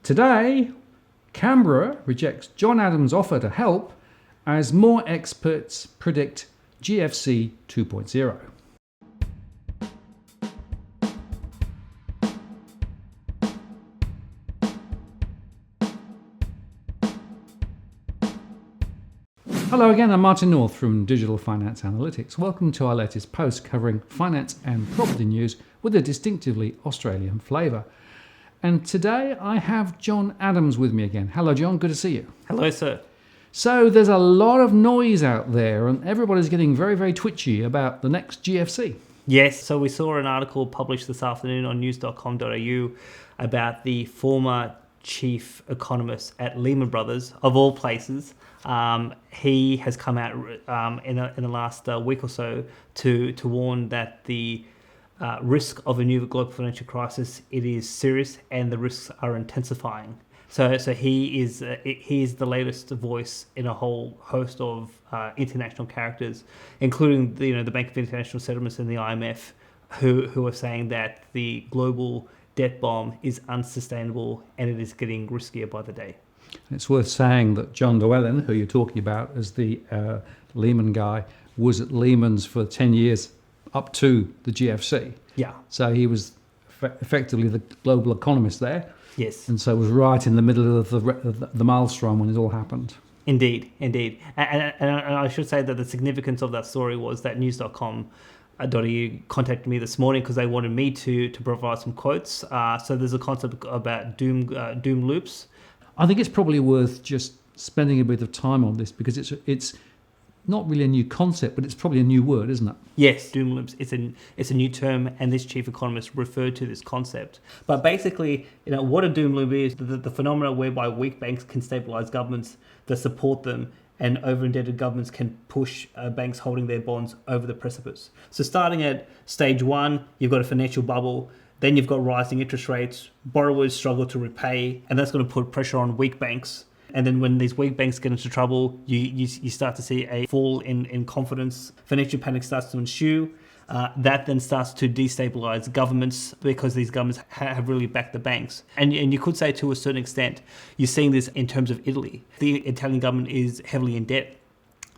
Today, Canberra rejects John Adams' offer to help as more experts predict GFC 2.0. Hello again, I'm Martin North from Digital Finance Analytics. Welcome to our latest post covering finance and property news with a distinctively Australian flavour. And today I have John Adams with me again. Hello John, good to see you. Hello sir. So there's a lot of noise out there and everybody's getting very, very twitchy about the next GFC. Yes, so we saw an article published this afternoon on news.com.au about the former chief economist at Lehman Brothers, of all places. He has come out in the last week or so to warn that the risk of a new global financial crisis, it is serious and the risks are intensifying. So he is the latest voice in a whole host of international characters, including the Bank of International Settlements and the IMF, who are saying that the global debt bomb is unsustainable and it is getting riskier by the day. It's worth saying that John Bailin, who you're talking about as the Lehman guy, was at Lehman's for 10 years up to the GFC. Yeah. So he was effectively the global economist there. Yes. And so was right in the middle of the maelstrom when it all happened. Indeed. And I should say that the significance of that story was that news.com.au contacted me this morning because they wanted me to provide some quotes. So there's a concept about doom loops. I think it's probably worth just spending a bit of time on this because it's not really a new concept, but it's probably a new word, isn't it? Yes, doom loops. It's a new term, and this chief economist referred to this concept. But basically, what a doom loop is the phenomena whereby weak banks can stabilize governments that support them, and over-indebted governments can push banks holding their bonds over the precipice. So starting at stage one, you've got a financial bubble. Then you've got rising interest rates, borrowers struggle to repay, and that's going to put pressure on weak banks. And then when these weak banks get into trouble, you start to see a fall in confidence. Financial panic starts to ensue. That then starts to destabilize governments because these governments have really backed the banks. And you could say to a certain extent, you're seeing this in terms of Italy. The Italian government is heavily in debt.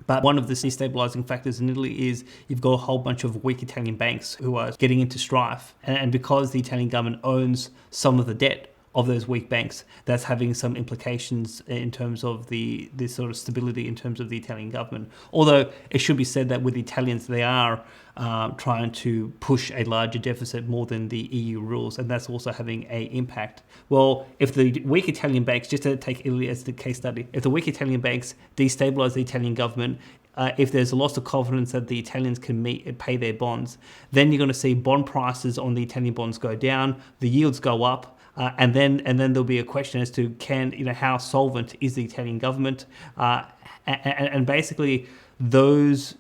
But one of the destabilizing factors in Italy is you've got a whole bunch of weak Italian banks who are getting into strife. And because the Italian government owns some of the debt of those weak banks, that's having some implications in terms of the sort of stability in terms of the Italian government. Although it should be said that with the Italians, they are trying to push a larger deficit more than the EU rules, and that's also having an impact. Well, if the weak Italian banks, just to take Italy as the case study, if the weak Italian banks destabilize the Italian government, if there's a loss of confidence that the Italians can pay their bonds, then you're going to see bond prices on the Italian bonds go down, the yields go up, and then there'll be a question as to how solvent is the Italian government, and basically those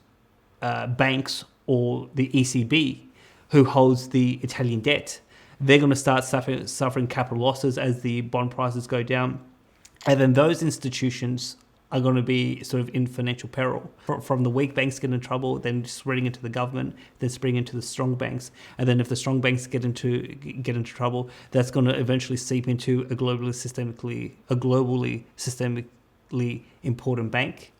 banks or the ECB who holds the Italian debt, they're going to start suffering capital losses as the bond prices go down, and then those institutions are going to be sort of in financial peril. From the weak banks getting in trouble, then spreading into the government, then spreading into the strong banks. And then if the strong banks get into trouble, that's going to eventually seep into a globally systemically important bank,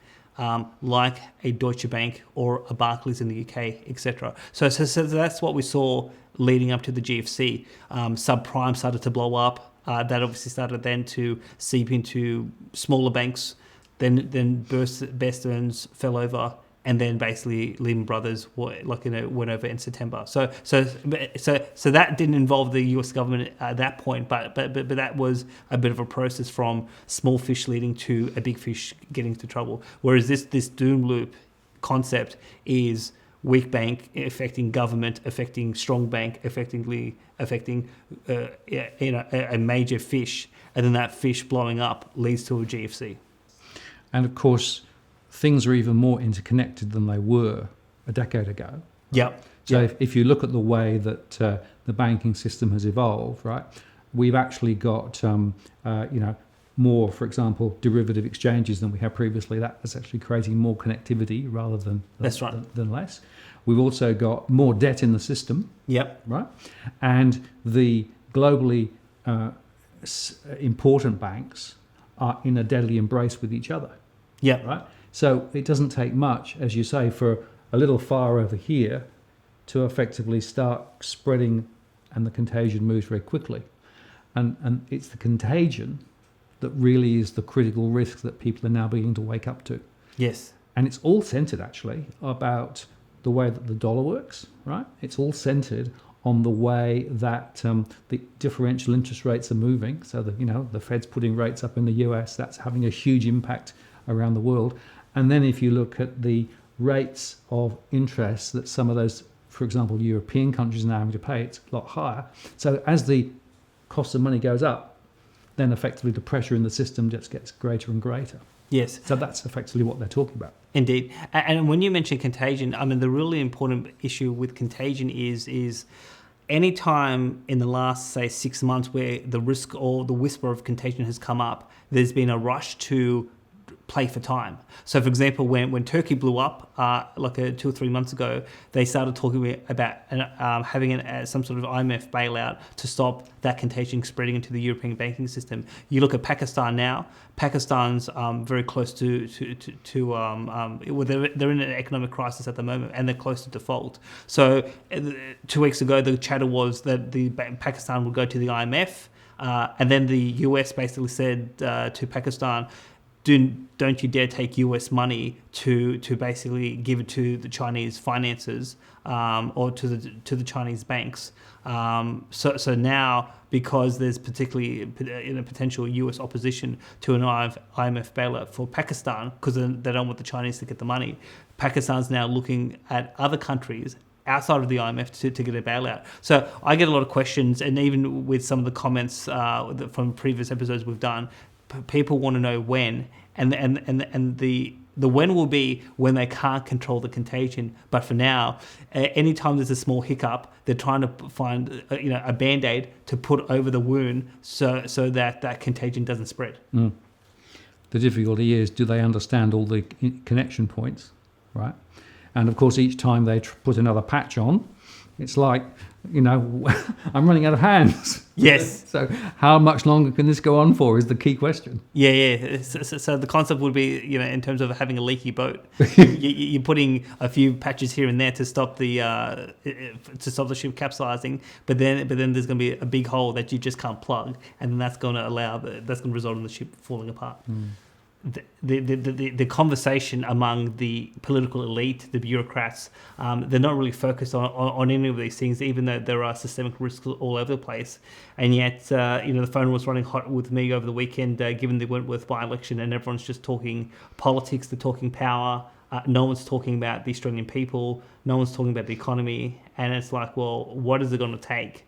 like a Deutsche Bank or a Barclays in the UK, etc. So that's what we saw leading up to the GFC. Subprime started to blow up. That obviously started then to seep into smaller banks. Then Best Earns fell over, and then basically Lehman Brothers went over in September. So that didn't involve the US government at that point, but that was a bit of a process from small fish leading to a big fish getting into trouble. Whereas this doom loop concept is weak bank affecting government, affecting strong bank, affecting a major fish, and then that fish blowing up leads to a GFC. And of course, things are even more interconnected than they were a decade ago. Yep. So if you look at the way that the banking system has evolved, right, we've actually got more, for example, derivative exchanges than we had previously. That is actually creating more connectivity rather than less. We've also got more debt in the system. Yep. Right, and the globally important banks are in a deadly embrace with each other. Yeah. Right. So it doesn't take much, as you say, for a little fire over here to effectively start spreading, and the contagion moves very quickly. And it's the contagion that really is the critical risk that people are now beginning to wake up to. Yes. And it's all centered actually about the way that the dollar works, right? It's all centered on the way that the differential interest rates are moving. So the Fed's putting rates up in the US, that's having a huge impact around the world. And then if you look at the rates of interest that some of those, for example, European countries are now having to pay, it's a lot higher. So as the cost of money goes up, then effectively the pressure in the system just gets greater and greater. Yes. So that's effectively what they're talking about. Indeed. And when you mention contagion, I mean, the really important issue with contagion is any time in the last, say, 6 months where the risk or the whisper of contagion has come up, there's been a rush to play for time. So, for example, when Turkey blew up, 2 or 3 months ago, they started talking about having some sort of IMF bailout to stop that contagion spreading into the European banking system. You look at Pakistan now. Pakistan's very close to they're in an economic crisis at the moment, and they're close to default. So 2 weeks ago, the chatter was that Pakistan would go to the IMF, and then the US basically said to Pakistan, don't you dare take US money to basically give it to the Chinese finances or to the Chinese banks. So now, because there's particularly potential US opposition to an IMF bailout for Pakistan, because they don't want the Chinese to get the money, Pakistan's now looking at other countries outside of the IMF to get a bailout. So I get a lot of questions, and even with some of the comments from previous episodes we've done, people want to know when, and the when will be when they can't control the contagion. But for now, anytime there's a small hiccup, they're trying to find a band-aid to put over the wound so that contagion doesn't spread. Mm. The difficulty is, do they understand all the connection points, right? And of course, each time they put another patch on, it's like, I'm running out of hands. Yes. So how much longer can this go on for is the key question. Yeah. So the concept would be, in terms of having a leaky boat, you're putting a few patches here and there to stop the ship capsizing, but then there's going to be a big hole that you just can't plug, and then that's going to result in the ship falling apart. Mm. The conversation among the political elite, the bureaucrats, they're not really focused on any of these things, even though there are systemic risks all over the place. And yet, the phone was running hot with me over the weekend, given the Wentworth by-election, and everyone's just talking politics, they're talking power. No one's talking about the Australian people. No one's talking about the economy. And it's like, well, what is it going to take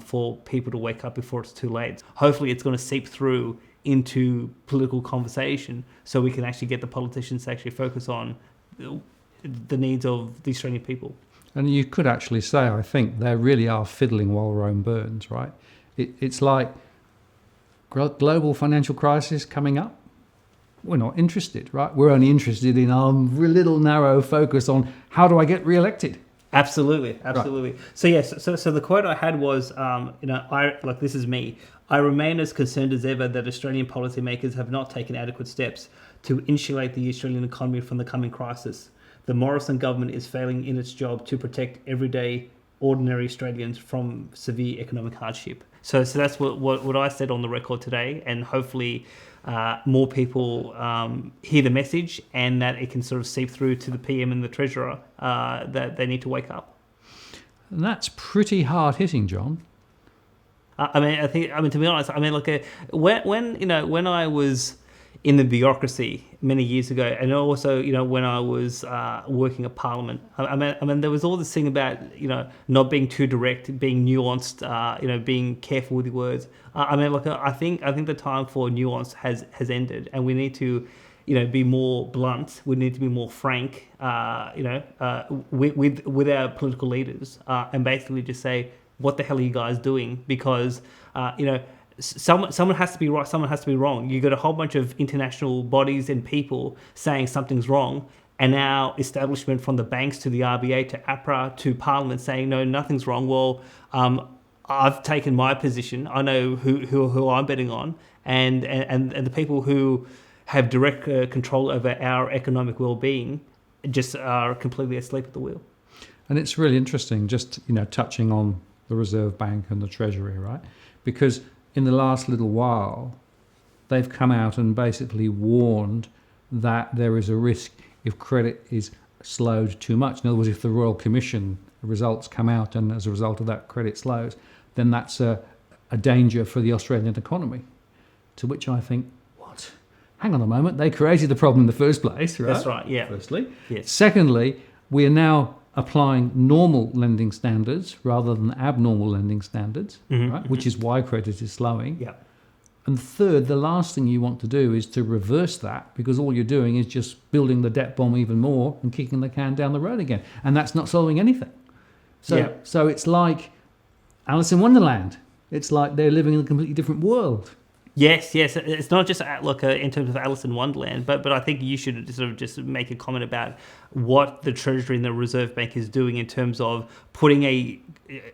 for people to wake up before it's too late? Hopefully it's going to seep through into political conversation, so we can actually get the politicians to actually focus on the needs of the Australian people. And you could actually say, I think, they really are fiddling while Rome burns, right? It's like global financial crisis coming up. We're not interested, right? We're only interested in our little narrow focus on how do I get re-elected. Absolutely. Right. So yes, so the quote I had was, this is me. I remain as concerned as ever that Australian policymakers have not taken adequate steps to insulate the Australian economy from the coming crisis. The Morrison government is failing in its job to protect everyday, ordinary Australians from severe economic hardship. So that's what I said on the record today, and hopefully more people hear the message, and that it can sort of seep through to the PM and the Treasurer that they need to wake up. And that's pretty hard hitting, John. To be honest, when I was in the bureaucracy many years ago, and also, when I was working at Parliament, there was all this thing about, not being too direct, being nuanced, being careful with your words. I think the time for nuance has ended, and we need to, be more blunt. We need to be more frank, with our political leaders, and basically just say, what the hell are you guys doing? Because, someone has to be right, someone has to be wrong. You've got a whole bunch of international bodies and people saying something's wrong, and now establishment from the banks to the RBA to APRA to Parliament saying, no, nothing's wrong. Well, I've taken my position. I know who I'm betting on, and the people who have direct control over our economic well-being just are completely asleep at the wheel. And it's really interesting, just touching on the Reserve Bank and the Treasury, right? Because in the last little while, they've come out and basically warned that there is a risk if credit is slowed too much. In other words, if the Royal Commission results come out and as a result of that credit slows, then that's a danger for the Australian economy. To which I think, what? Hang on a moment, they created the problem in the first place, right? That's right, yeah. Firstly. Yes. Secondly, we are now applying normal lending standards rather than abnormal lending standards, right? Which is why credit is slowing. Yeah. And third, the last thing you want to do is to reverse that, because all you're doing is just building the debt bomb even more and kicking the can down the road again. And that's not solving anything. So it's like Alice in Wonderland. It's like they're living in a completely different world. Yes. It's not just like in terms of Alice in Wonderland, but I think you should sort of just make a comment about what the Treasury and the Reserve Bank is doing in terms of putting a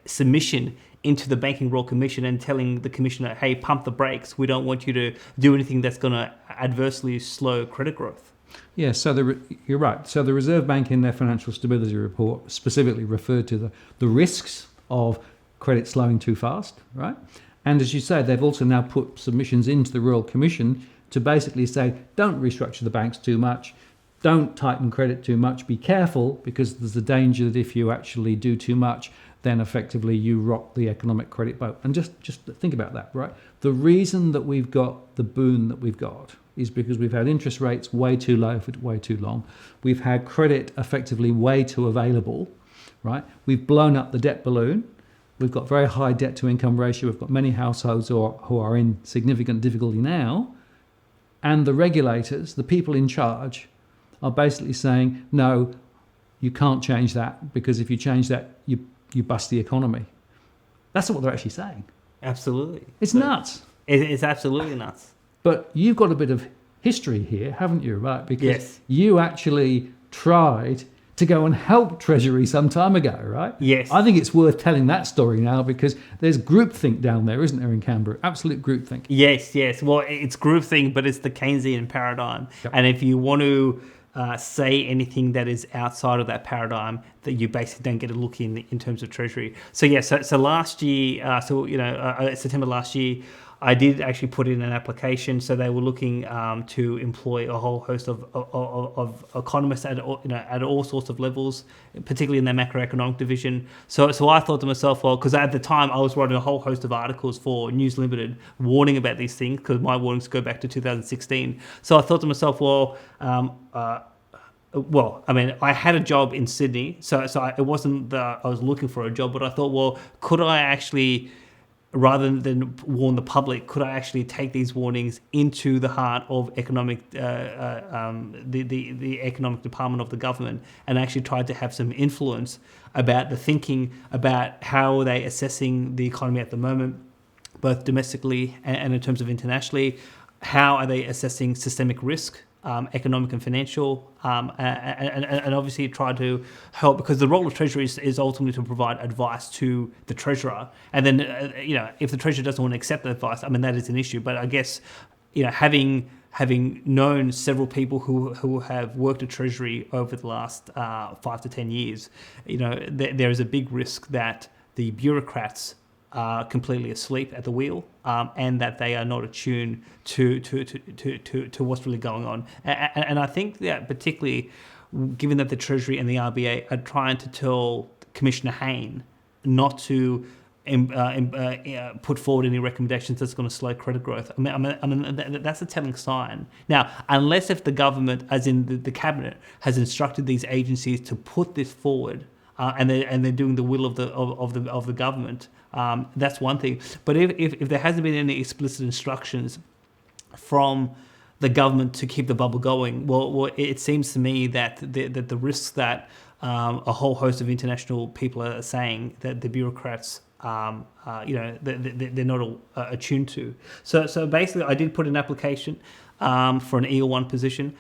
submission into the Banking Royal Commission and telling the Commissioner, hey, pump the brakes. We don't want you to do anything that's going to adversely slow credit growth. Yeah, so you're right. So the Reserve Bank in their financial stability report specifically referred to the risks of credit slowing too fast, right? And as you say, they've also now put submissions into the Royal Commission to basically say, don't restructure the banks too much, don't tighten credit too much, be careful, because there's a danger that if you actually do too much, then effectively you rock the economic credit boat. And just think about that, right? The reason that we've got the boon that we've got is because we've had interest rates way too low for way too long. We've had credit effectively way too available, right? We've blown up the debt balloon. We've got very high debt to income ratio. We've got many households who are in significant difficulty now. And the regulators, the people in charge, are basically saying, no, you can't change that, because if you change that, you bust the economy. That's what they're actually saying. Absolutely. It's nuts. It's absolutely nuts. But you've got a bit of history here, haven't you, right? Because Yes. you actually tried to go and help Treasury some time ago, right? Yes. I think it's worth telling that story now, because there's groupthink down there, isn't there, in Canberra? Absolute groupthink. Yes. Well, it's groupthink, but it's the Keynesian paradigm. Yep. And if you want to say anything that is outside of that paradigm, that you basically don't get a look in terms of Treasury. So last year, September last year, I did actually put in an application. So they were looking to employ a whole host of economists at all sorts of levels, particularly in their macroeconomic division. So I thought to myself, well, because at the time I was writing a whole host of articles for News Limited warning about these things, because my warnings go back to 2016. So I thought to myself, I had a job in Sydney, so it wasn't that I was looking for a job, but I thought, well, could I actually, rather than warn the public, could I actually take these warnings into the heart of the economic department of the government, and actually try to have some influence about the thinking about how are they assessing the economy at the moment, both domestically and in terms of internationally. How are they assessing systemic risk, economic and financial, and obviously try to help, because the role of Treasury is ultimately to provide advice to the Treasurer. And then, if the Treasurer doesn't want to accept the advice, that is an issue. But I guess, having known several people who have worked at Treasury over the last 5 to 10 years, there is a big risk that the bureaucrats are completely asleep at the wheel, and that they are not attuned to what's really going on. And I think that particularly, given that the Treasury and the RBA are trying to tell Commissioner Hayne not to put forward any recommendations that's going to slow credit growth. That's a telling sign. Now, unless if the government, as in the cabinet, has instructed these agencies to put this forward, and they're doing the will of the government, that's one thing. But if there hasn't been any explicit instructions from the government to keep the bubble going, well, it seems to me that the risks that a whole host of international people are saying that the bureaucrats, they're not attuned to. So basically, I did put an application for an EL1 position.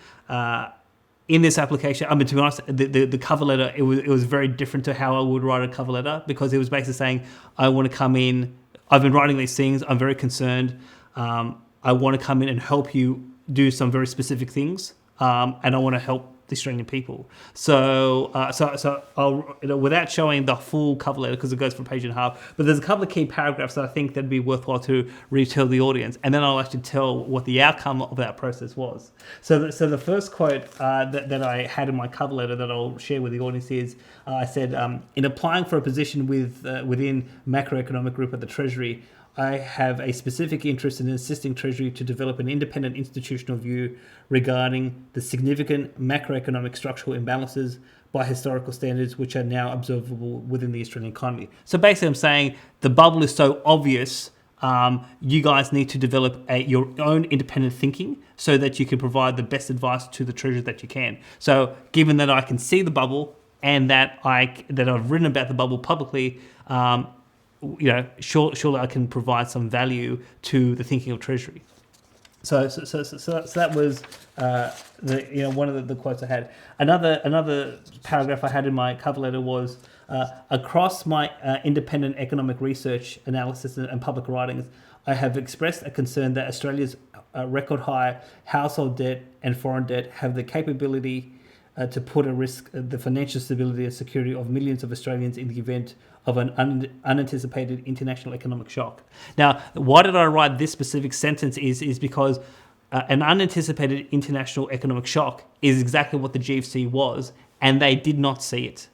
in this application, I mean, to be honest, the cover letter, it was very different to how I would write a cover letter, because it was basically saying, I want to come in, I've been writing these things, I'm very concerned, I want to come in and help you do some very specific things, and I want to help the Australian people. So I'll, without showing the full cover letter, because it goes for a page and a half, but there's a couple of key paragraphs that I think that'd be worthwhile to retell the audience, and then I'll actually tell what the outcome of that process was. So the first quote that I had in my cover letter that I'll share with the audience is, I said, in applying for a position within macroeconomic group at the Treasury, I have a specific interest in assisting Treasury to develop an independent institutional view regarding the significant macroeconomic structural imbalances by historical standards which are now observable within the Australian economy. So basically I'm saying the bubble is so obvious, you guys need to develop your own independent thinking so that you can provide the best advice to the Treasury that you can. So given that I can see the bubble and that I've written about the bubble publicly, surely I can provide some value to the thinking of Treasury. So that was one of the quotes I had. Another paragraph I had in my cover letter was, across my independent economic research, analysis and public writings, I have expressed a concern that Australia's record high household debt and foreign debt have the capability to put at risk the financial stability and security of millions of Australians in the event of an unanticipated international economic shock. Now, why did I write this specific sentence is because an unanticipated international economic shock is exactly what the GFC was, and they did not see it.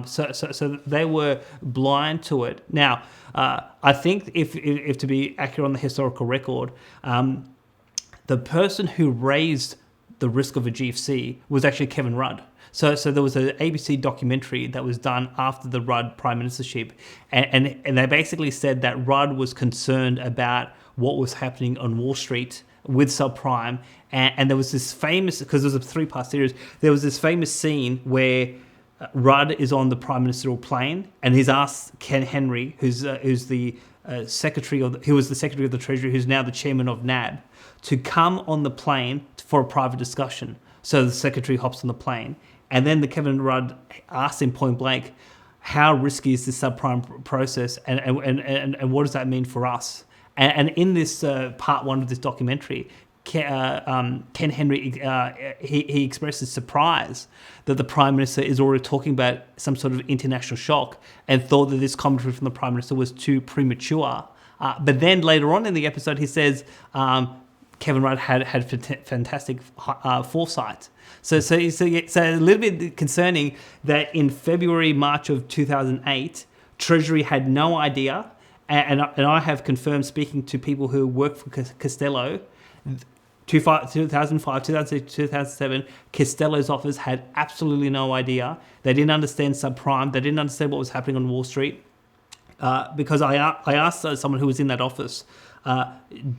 So they were blind to it. Now, I think if to be accurate on the historical record, the person who raised the risk of a GFC was actually Kevin Rudd. So there was an ABC documentary that was done after the Rudd prime ministership, and they basically said that Rudd was concerned about what was happening on Wall Street with subprime, and there was this famous, because there was a 3-part series, there was this famous scene where Rudd is on the prime ministerial plane, and he's asked Ken Henry, who's the secretary of who was the secretary of the Treasury, who's now the chairman of NAB, to come on the plane for a private discussion. So the secretary hops on the plane, and then the Kevin Rudd asks him point blank, how risky is this subprime process, and what does that mean for us? And in this part 1 of this documentary, Ken Henry he expresses surprise that the Prime Minister is already talking about some sort of international shock, and thought that this commentary from the Prime Minister was too premature. But then later on in the episode, he says Kevin Rudd had fantastic foresight. So it's a little bit concerning that in February, March of 2008, Treasury had no idea, and I have confirmed, speaking to people who work for Costello, 2005, 2006, 2007, Costello's office had absolutely no idea. They didn't understand subprime. They didn't understand what was happening on Wall Street. Because I asked someone who was in that office,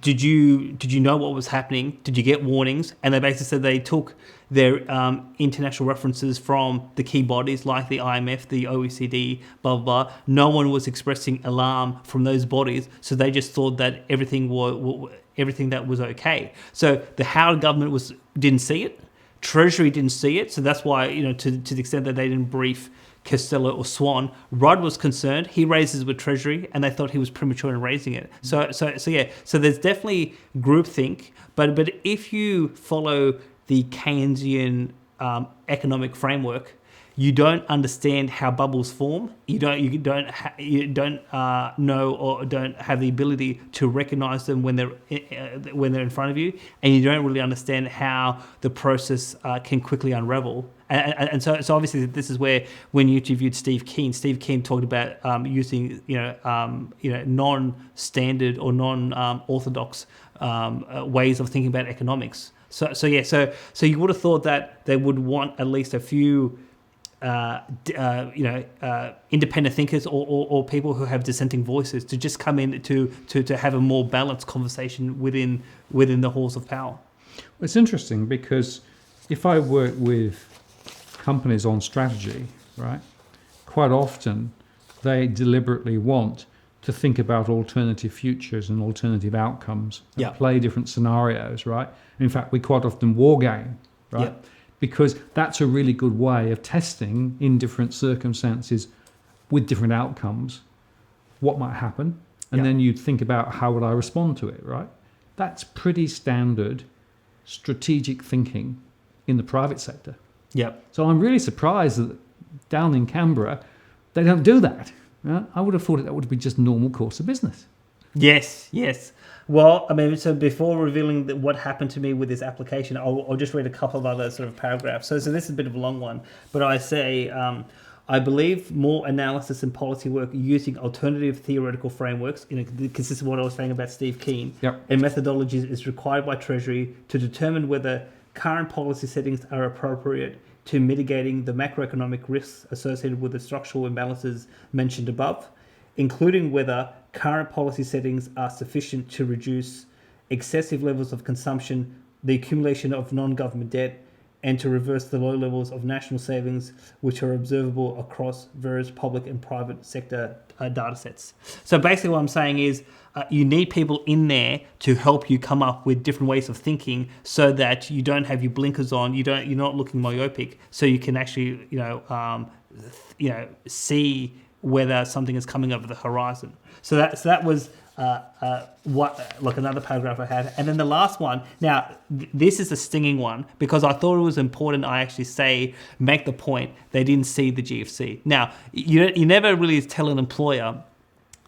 did you know what was happening? Did you get warnings? And they basically said they took their international references from the key bodies like the IMF, the OECD, blah, blah, blah. No one was expressing alarm from those bodies, so they just thought that everything that was okay. So the Howard government didn't see it. Treasury didn't see it, so that's why, to the extent that they didn't brief Costello or Swan, Rudd was concerned. He raises with Treasury, and they thought he was premature in raising it. So there's definitely groupthink, but if you follow the Keynesian economic framework, you don't understand how bubbles form. You don't know or don't have the ability to recognize them when they're in front of you, and you don't really understand how the process can quickly unravel. And so obviously this is where, when you interviewed Steve Keen talked about using non-standard or non-orthodox ways of thinking about economics. So you would have thought that they would want at least a few independent thinkers or people who have dissenting voices to just come in to have a more balanced conversation within the halls of power. Well, it's interesting because if I work with companies on strategy, right, quite often they deliberately want to think about alternative futures and alternative outcomes and play different scenarios, right? In fact, we quite often war game, right? because that's a really good way of testing in different circumstances with different outcomes what might happen, and then you'd think about how would I respond to it, right? That's pretty standard strategic thinking in the private sector. Yep. So I'm really surprised that down in Canberra they don't do that. Right? I would have thought that would be just normal course of business. Yes. Well, I mean, so before revealing what happened to me with this application, I'll just read a couple of other sort of paragraphs. So this is a bit of a long one, but I say, I believe more analysis and policy work using alternative theoretical frameworks, consistent with what I was saying about Steve Keen, and methodologies is required by Treasury to determine whether current policy settings are appropriate to mitigating the macroeconomic risks associated with the structural imbalances mentioned above, including whether current policy settings are sufficient to reduce excessive levels of consumption, the accumulation of non-government debt, and to reverse the low levels of national savings which are observable across various public and private sector data sets. So basically what I'm saying is you need people in there to help you come up with different ways of thinking so that you don't have your blinkers on, you're not looking myopic, so you can actually see whether something is coming over the horizon. So that was another paragraph I had. And then the last one, now this is a stinging one because I thought it was important I actually make the point they didn't see the GFC. Now, you never really tell an employer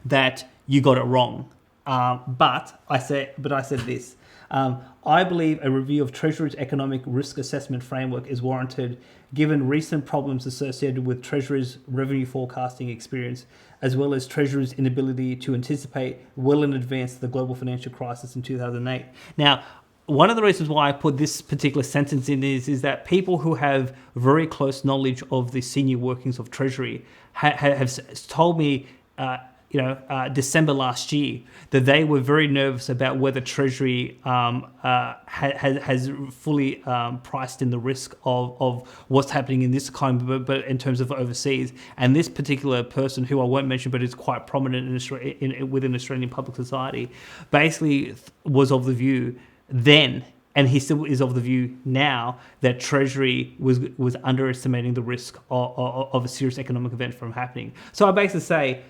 that you got it wrong. But I said this. I believe a review of Treasury's economic risk assessment framework is warranted given recent problems associated with Treasury's revenue forecasting experience, as well as Treasury's inability to anticipate well in advance the global financial crisis in 2008. Now, one of the reasons why I put this particular sentence in is that people who have very close knowledge of the senior workings of Treasury have told me December last year that they were very nervous about whether Treasury has fully priced in the risk of what's happening in this economy, but in terms of overseas. And this particular person, who I won't mention, but is quite prominent within Australian public society, basically was of the view then, and he still is of the view now, that Treasury was underestimating the risk of a serious economic event from happening. So I basically say,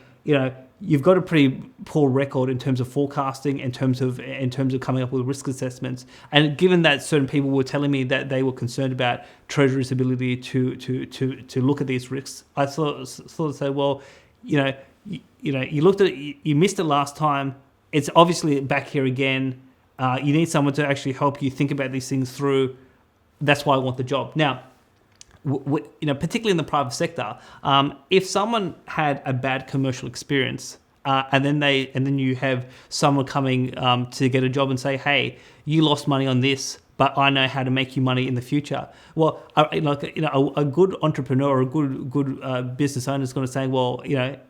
you've got a pretty poor record in terms of forecasting, in terms of coming up with risk assessments. And given that certain people were telling me that they were concerned about Treasury's ability to look at these risks, I thought say, well, you looked at it, you missed it last time. It's obviously back here again. You need someone to actually help you think about these things through. That's why I want the job. Now, particularly in the private sector, if someone had a bad commercial experience, and then you have someone coming to get a job and say, "Hey, you lost money on this, but I know how to make you money in the future." Well, a good entrepreneur or a good business owner is going to say, "Well,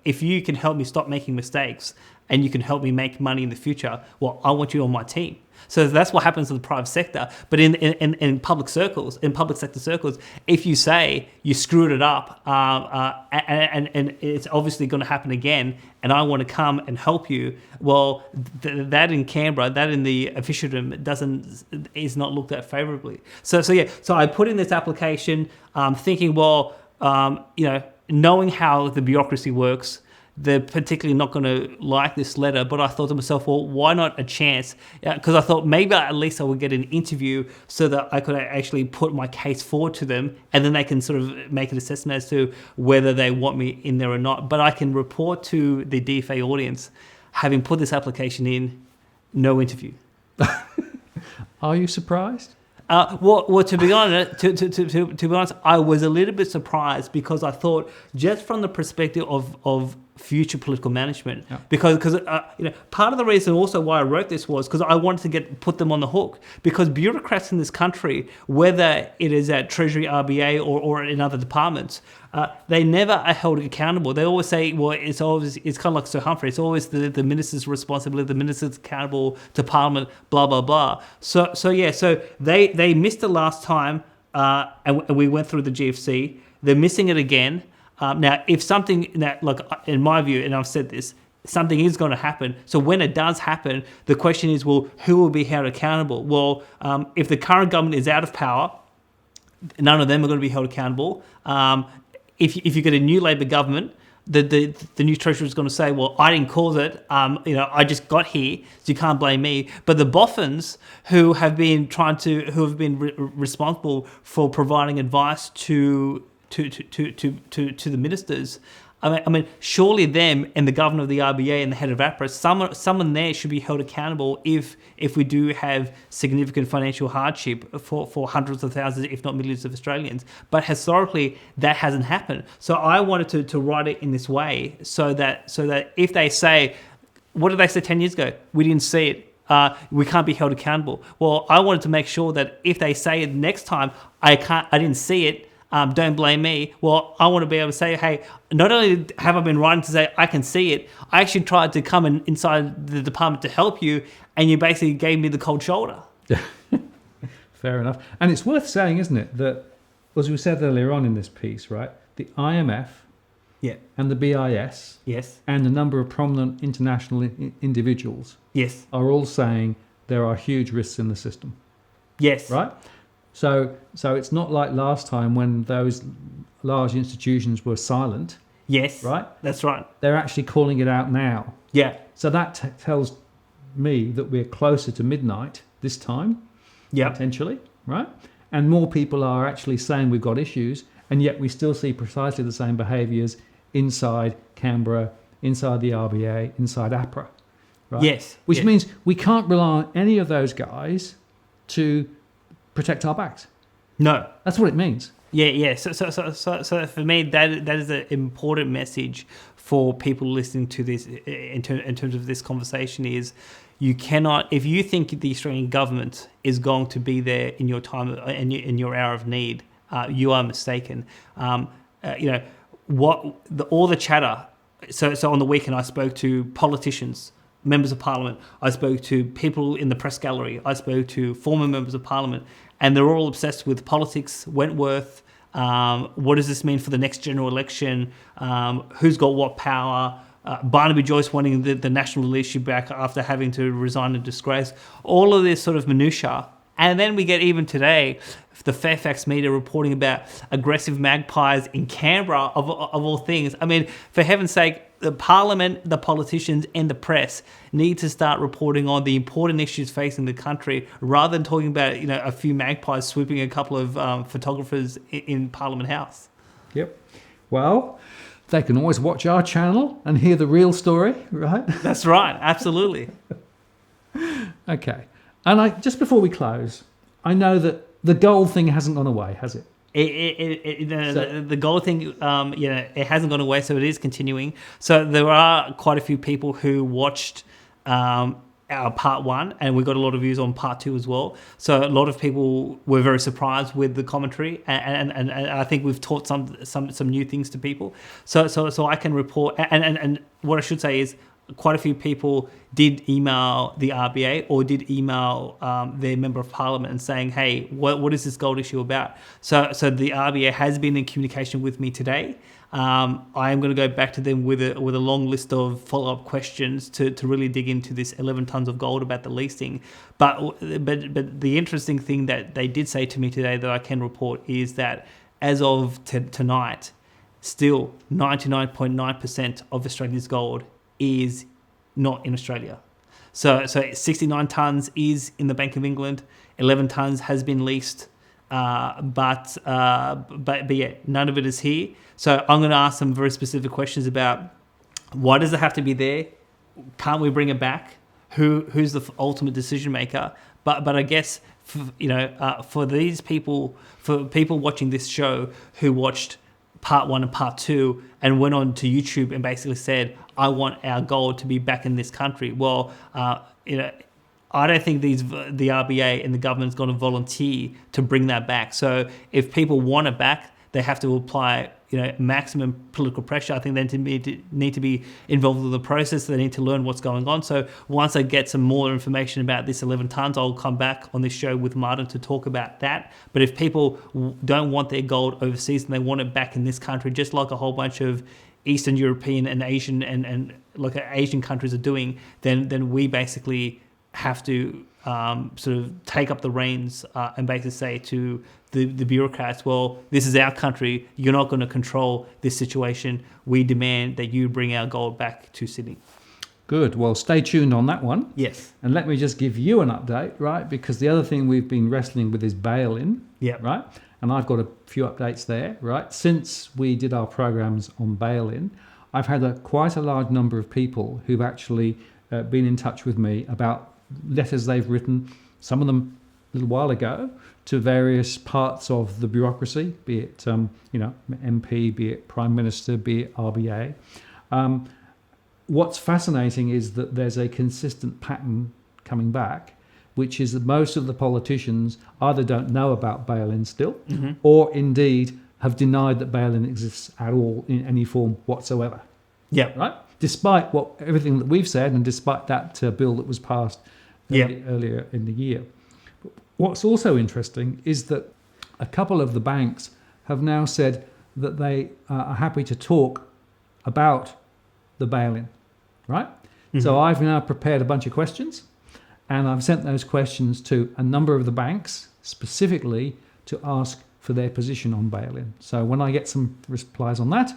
if you can help me stop making mistakes and you can help me make money in the future, well, I want you on my team." So that's what happens in the private sector. But in public sector circles, if you say you screwed it up and it's obviously going to happen again, and I want to come and help you, well, that in Canberra, that in the officialdom is not looked at favourably. So I put in this application, thinking, well, knowing how the bureaucracy works, they're particularly not going to like this letter, but I thought to myself, well, why not a chance? Because I thought maybe at least I would get an interview so that I could actually put my case forward to them, and then they can sort of make an assessment as to whether they want me in there or not. But I can report to the DFA audience, having put this application in, no interview. Are you surprised? Well, to be honest, to be honest, I was a little bit surprised because I thought, just from the perspective of future political management, because part of the reason also why I wrote this was because I wanted to put them on the hook, because bureaucrats in this country, whether it is at Treasury, RBA, or in other departments, they never are held accountable. They always say, well, it's kind of like Sir Humphrey. It's always the minister's responsibility. The minister's accountable to Parliament. Blah blah blah. So they missed it last time, and we went through the GFC. They're missing it again. Now, if something that, like in my view, and I've said this, something is going to happen. So when it does happen, the question is, well, who will be held accountable? Well, if the current government is out of power, none of them are going to be held accountable. If you get a new Labor government, the new Treasury is going to say, well, I didn't cause it. I just got here, so you can't blame me. But the boffins who have been responsible for providing advice to the ministers. I mean, surely them and the governor of the RBA and the head of APRA, someone there should be held accountable if we do have significant financial hardship for hundreds of thousands, if not millions of Australians. But historically, that hasn't happened. So I wanted to write it in this way so that if they say, what did they say 10 years ago? We didn't see it. We can't be held accountable. Well, I wanted to make sure that if they say it next time, I didn't see it. Don't blame me. Well, I want to be able to say, hey, not only have I been writing to say I can see it, I actually tried to come inside the department to help you, and you basically gave me the cold shoulder. Fair enough. And it's worth saying, isn't it, that, as we said earlier on in this piece, right, the IMF and the BIS and a number of prominent international individuals are all saying there are huge risks in the system. Yes. Right? So it's not like last time when those large institutions were silent. Yes. Right? That's right. They're actually calling it out now. Yeah. So that tells me that we're closer to midnight this time. Yeah. Potentially. Right? And more people are actually saying we've got issues, and yet we still see precisely the same behaviours inside Canberra, inside the RBA, inside APRA. Right? Yes. Which means we can't rely on any of those guys to protect our backs. No, that's what it means. Yeah. So for me, that is an important message for people listening to this in terms of this conversation. Is you cannot, if you think the Australian government is going to be there in your time in your hour of need, you are mistaken. All the chatter. So on the weekend, I spoke to politicians, members of parliament. I spoke to people in the press gallery. I spoke to former members of parliament, and they're all obsessed with politics, Wentworth. What does this mean for the next general election? Who's got what power? Barnaby Joyce wanting the national leadership back after having to resign in disgrace. All of this sort of minutiae. And then we get, even today, the Fairfax media reporting about aggressive magpies in Canberra, of all things. I mean, for heaven's sake, the parliament, the politicians and the press need to start reporting on the important issues facing the country rather than talking about, a few magpies swooping a couple of photographers in Parliament House. Yep. Well, they can always watch our channel and hear the real story, right? That's right. Absolutely. Okay. And just before we close, I know that the gold thing hasn't gone away, has it? The gold thing, it hasn't gone away, so it is continuing. So there are quite a few people who watched our part one, and we got a lot of views on part two as well. So a lot of people were very surprised with the commentary, and I think we've taught some new things to people. So I can report, and what I should say is, quite a few people did email the RBA or did email their member of parliament and saying, hey, what is this gold issue about? So the RBA has been in communication with me today. I am going to go back to them with a long list of follow-up questions to really dig into this 11 tons of gold about the leasing. But the interesting thing that they did say to me today that I can report is that as of tonight, still 99.9% of Australia's gold is not in Australia. So 69 tonnes is in the Bank of England, 11 tonnes has been leased, but yeah, none of it is here. So I'm going to ask some very specific questions about why does it have to be there? Can't we bring it back? Who's the ultimate decision maker? But I guess for these people, for people watching this show who watched part one and part two and went on to YouTube and basically said, I want our gold to be back in this country. Well, I don't think the RBA and the government's going to volunteer to bring that back. So if people want it back, they have to apply maximum political pressure. I think they need to be involved in the process. They need to learn what's going on. So once I get some more information about this 11 tonnes, I'll come back on this show with Martin to talk about that. But if people don't want their gold overseas and they want it back in this country, just like a whole bunch of Eastern European and Asian and like Asian countries are doing, then we basically have to sort of take up the reins and basically say to the bureaucrats, well, this is our country. You're not going to control this situation. We demand that you bring our gold back to Sydney. Good. Well, stay tuned on that one. Yes. And let me just give you an update, right? Because the other thing we've been wrestling with is Bailin, right? And I've got a few updates there, right? Since we did our programs on Bailin, I've had quite a large number of people who've actually been in touch with me about letters they've written, some of them a little while ago, to various parts of the bureaucracy, be it MP, be it Prime Minister, be it RBA. What's fascinating is that there's a consistent pattern coming back, which is that most of the politicians either don't know about Bailin still, or indeed have denied that Bailin exists at all in any form whatsoever. Yeah. Right? Despite everything that we've said, and despite that bill that was passed earlier in the year. What's also interesting is that a couple of the banks have now said that they are happy to talk about the bail-in, right? So I've now prepared a bunch of questions, and I've sent those questions to a number of the banks specifically to ask for their position on bail-in. So when I get some replies on that,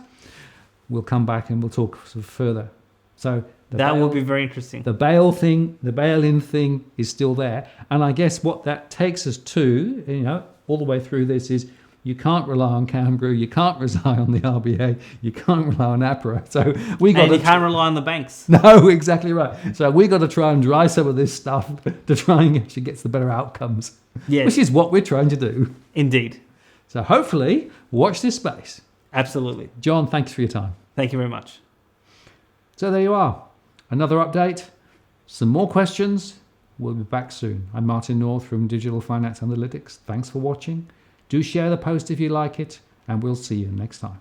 we'll come back and we'll talk sort of further. So that will be very interesting. The bail-in thing is still there. And I guess what that takes us to, all the way through this is you can't rely on Canberra, you can't rely on the RBA, you can't rely on APRA. So you can't rely on the banks. No, exactly right. So we got to try and dry some of this stuff to try and actually get the better outcomes. Yes. Which is what we're trying to do. Indeed. So hopefully, watch this space. Absolutely. John, thanks for your time. Thank you very much. So there you are. Another update. Some more questions. We'll be back soon. I'm Martin North from Digital Finance Analytics. Thanks for watching. Do share the post if you like it, and we'll see you next time.